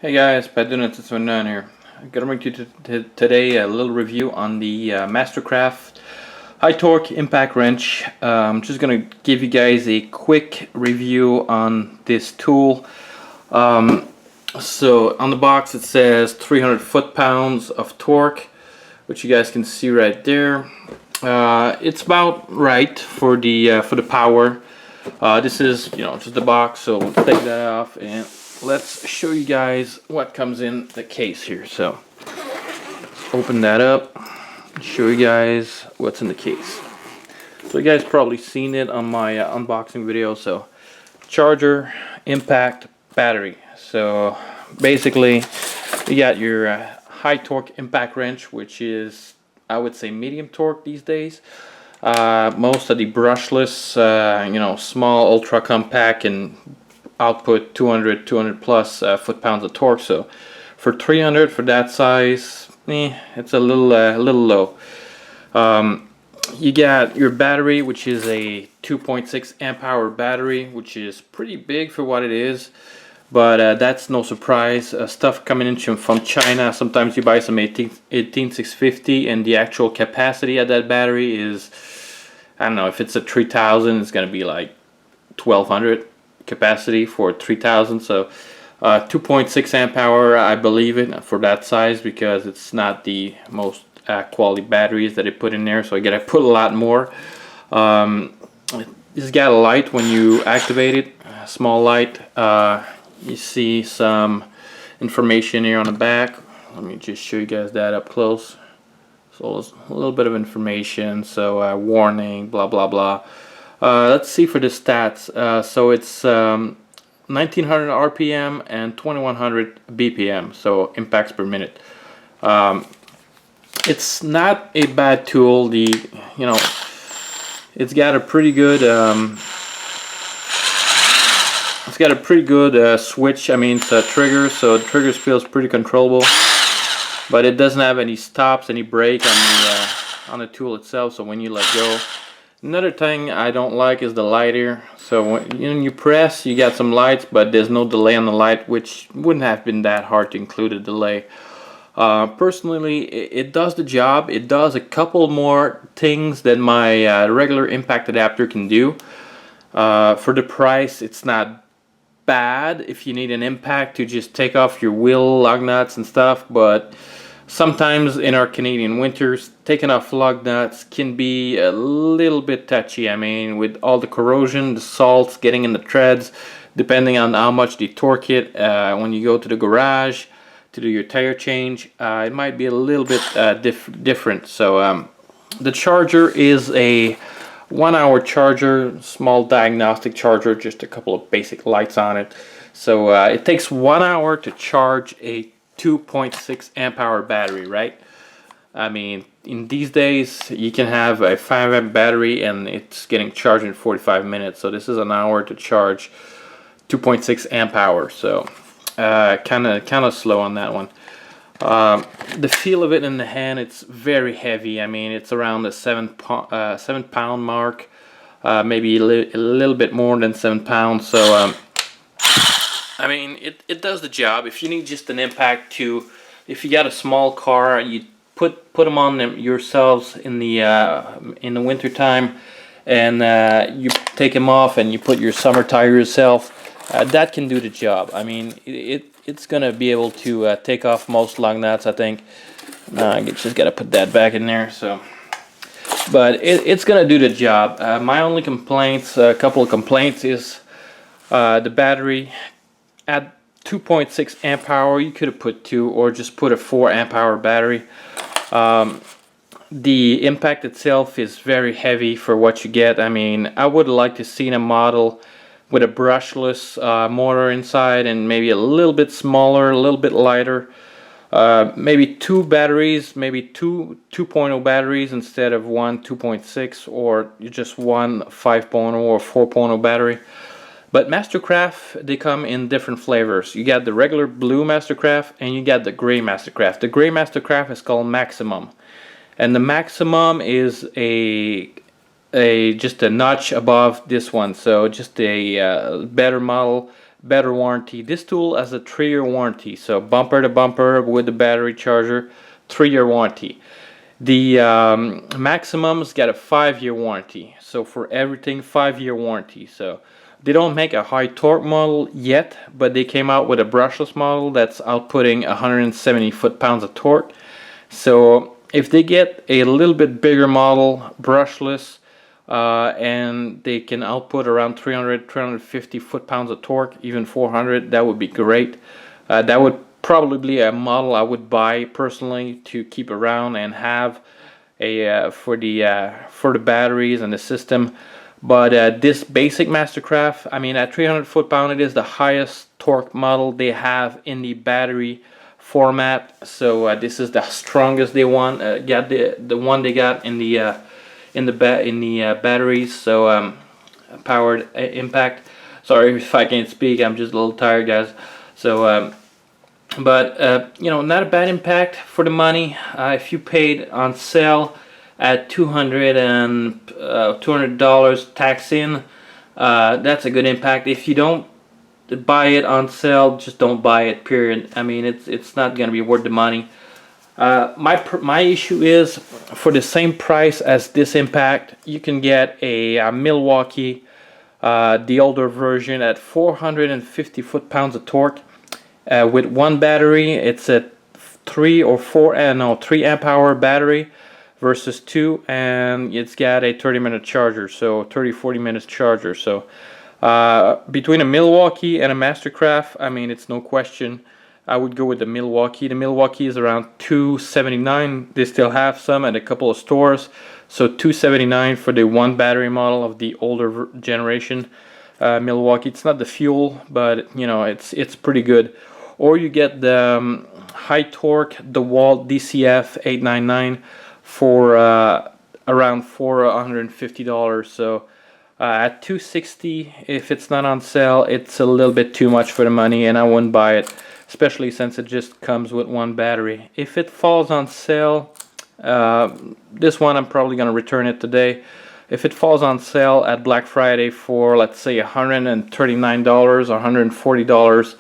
Hey guys, dosen't here. I'm gonna bring you today a little review on the Mastercraft high torque impact wrench. I'm just gonna give you guys a quick review on this tool. So on the box it says 300 foot-pounds of torque, which you guys can see right there. It's about right for the power. This is just the box, so we'll take that off and let's show you guys what comes in the case here. So open that up, show you guys what's in the case. So you guys probably seen it on my unboxing video. So charger, impact, battery. So basically you got your high torque impact wrench, which is, I would say, medium torque these days. Most of the brushless, small ultra compact and output 200 plus foot-pounds of torque. So for 300 for that size, it's a little low. You got your battery, which is a 2.6 amp hour battery, which is pretty big for what it is. But that's no surprise. Stuff coming in from China. Sometimes you buy some 18650, and the actual capacity of that battery is, I don't know, if it's a 3000, it's gonna be like 1200 capacity for 3000. So 2.6 amp hour, I believe it for that size, because it's not the most quality batteries that they put in there, so I gotta put a lot more. It's got a light when you activate it, a small light. You see some information here on the back. Let me just show you guys that up close. So it's a little bit of information. So warning, blah blah blah. Let's see for the stats. So it's 1900 RPM and 2100 BPM, so impacts per minute. It's not a bad tool. It's got a pretty good switch. I mean, it's a trigger, so the trigger feels pretty controllable, but it doesn't have any stops, any brake on the tool itself. So when you let go, another thing I don't like is the light here. So when you press, you got some lights, but there's no delay on the light, which wouldn't have been that hard to include a delay. Personally, it does the job. It does a couple more things than my regular impact adapter can do. For the price, it's not bad if you need an impact to just take off your wheel lug nuts and stuff, but sometimes in our Canadian winters, taking off lug nuts can be a little bit touchy. I mean, with all the corrosion, the salts getting in the treads, depending on how much they torque it, when you go to the garage to do your tire change, it might be a little bit different. So the charger is a 1 hour charger, small diagnostic charger, just a couple of basic lights on it. So it takes 1 hour to charge a 2.6 amp hour battery, right? I mean, in these days you can have a 5 amp battery and it's getting charged in 45 minutes. So this is an hour to charge 2.6 amp hour. So kind of slow on that one. The feel of it in the hand, it's very heavy. I mean, it's around the 7 pound mark, maybe a little bit more than 7 pounds. So I mean, it does the job. If you need just an impact if you got a small car, you put them on them yourselves in the winter time, and you take them off and you put your summer tire yourself. That can do the job. I mean, it's gonna be able to take off most lug nuts, I think. I just gotta put that back in there. So, but it's gonna do the job. My only complaints, a couple of complaints, is the battery. At 2.6 amp hour, you could have put 2 or just put a 4 amp hour battery. The impact itself is very heavy for what you get. I mean, I would like to see a model with a brushless motor inside and maybe a little bit smaller, a little bit lighter. Maybe 2 batteries, maybe 2.0 batteries instead of one 2.6, or just one 5.0 or 4.0 battery. But Mastercraft, they come in different flavors. You got the regular blue Mastercraft and you got the gray Mastercraft. The gray Mastercraft is called Maximum, and the Maximum is just a notch above this one, so just a better model, better warranty. This tool has a 3-year warranty, so bumper to bumper with the battery charger, 3-year warranty. The Maximum's got a 5-year warranty, so for everything 5-year warranty. So they don't make a high torque model yet, but they came out with a brushless model that's outputting 170 foot-pounds of torque. So if they get a little bit bigger model, brushless, and they can output around 350 foot-pounds of torque, even 400, that would be great. That would probably be a model I would buy personally to keep around and have a for the batteries and the system. But this basic Mastercraft, I mean, at 300 foot-pound, it is the highest torque model they have in the battery format. So this is the strongest they want. Got the one they got in the batteries. So powered impact. Sorry if I can't speak. I'm just a little tired, guys. So but you know, not a bad impact for the money. If you paid on sale at $200 tax in, that's a good impact. If you don't buy it on sale, just don't buy it, period. I mean, it's not gonna be worth the money. My issue is, for the same price as this impact, you can get a Milwaukee, the older version, at 450 foot-pounds of torque. With one battery. It's a 3 amp hour battery versus 2, and it's got a 30-minute charger, so 30-40 minutes charger. So between a Milwaukee and a Mastercraft, I mean, it's no question, I would go with the Milwaukee. The Milwaukee is around $279. They still have some at a couple of stores, so $279 for the one battery model of the older generation Milwaukee. It's not the fuel, but you know, it's pretty good. Or you get the high torque DeWalt DCF 899 for around $450. So at $260, if it's not on sale, it's a little bit too much for the money, and I wouldn't buy it, especially since it just comes with one battery. If it falls on sale, this one I'm probably gonna return it today. If it falls on sale at Black Friday for, let's say, $139 or $140,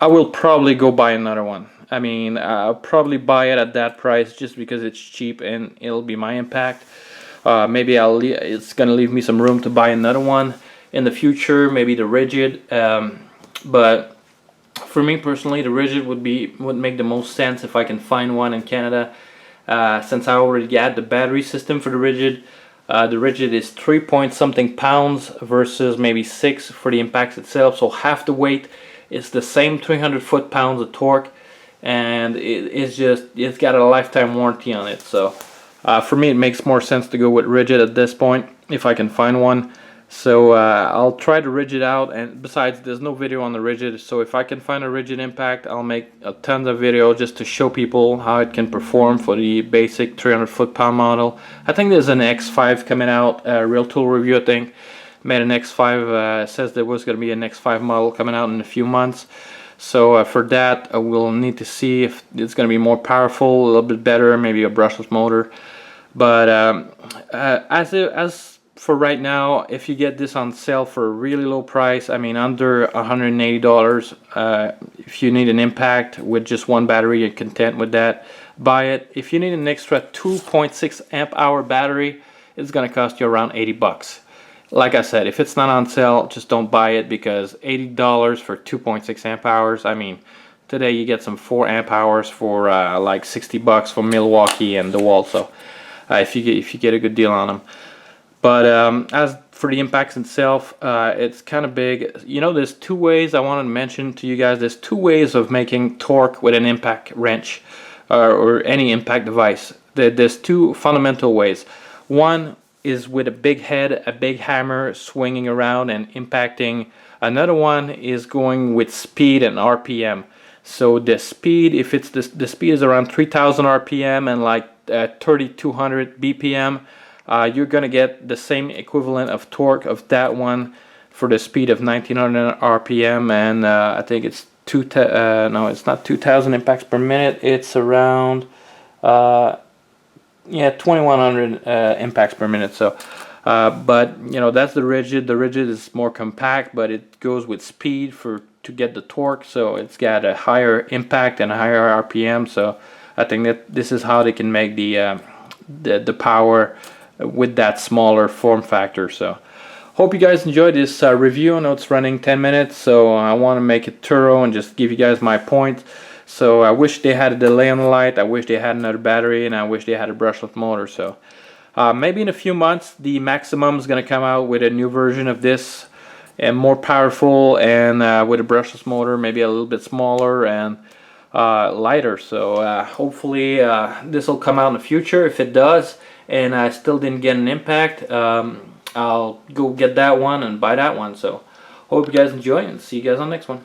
I will probably go buy another one. I mean, I'll probably buy it at that price just because it's cheap and it'll be my impact. Maybe it's gonna leave me some room to buy another one in the future, maybe the Rigid. But for me personally, the Rigid would make the most sense if I can find one in Canada. Since I already got the battery system for the Rigid. The Rigid is 3-point-something pounds versus maybe 6 for the impacts itself, so half the weight. It's the same 300 foot-pounds of torque, and it's got a lifetime warranty on it. So for me, it makes more sense to go with Rigid at this point if I can find one. So I'll try the Rigid out, and besides, there's no video on the Rigid, so if I can find a Rigid impact, I'll make a tons of video just to show people how it can perform for the basic 300 foot-pound model. I think there's an X5 coming out, Real Tool Review, I think, made an X5, says there was going to be an X5 model coming out in a few months. So for that, we'll need to see if it's going to be more powerful, a little bit better, maybe a brushless motor. But as for right now, if you get this on sale for a really low price, I mean under $180, if you need an impact with just one battery, you're content with that, buy it. If you need an extra 2.6 amp hour battery, it's gonna cost you around 80 bucks. Like I said, if it's not on sale, just don't buy it, because $80 for 2.6 amp hours, I mean, today you get some 4 amp hours for like 60 bucks from Milwaukee and DeWalt. So if you get a good deal on them. But as for the impacts itself, it's kind of big. You know, there's two ways I wanted to mention to you guys. There's two ways of making torque with an impact wrench or any impact device. There's two fundamental ways. One is with a big head, a big hammer swinging around and impacting. Another one is going with speed and RPM. So the speed, if it's the speed is around 3,000 RPM and like 3,200 BPM, you're gonna get the same equivalent of torque of that one for the speed of 1900 RPM, and I think it's no, it's not 2,000 impacts per minute. It's around 2,100 impacts per minute. So But you know, that's the rigid. The rigid is more compact, but it goes with speed to get the torque, so it's got a higher impact and a higher RPM. So I think that this is how they can make the power with that smaller form factor. So hope you guys enjoyed this review. I know it's running 10 minutes, so I want to make it thorough and just give you guys my points. So I wish they had a delay on the light, I wish they had another battery, and I wish they had a brushless motor. So maybe in a few months the Maximum is going to come out with a new version of this, and more powerful, and with a brushless motor, maybe a little bit smaller and lighter. So hopefully this will come out in the future. If it does and I still didn't get an impact, I'll go get that one and buy that one. So hope you guys enjoy, and see you guys on the next one.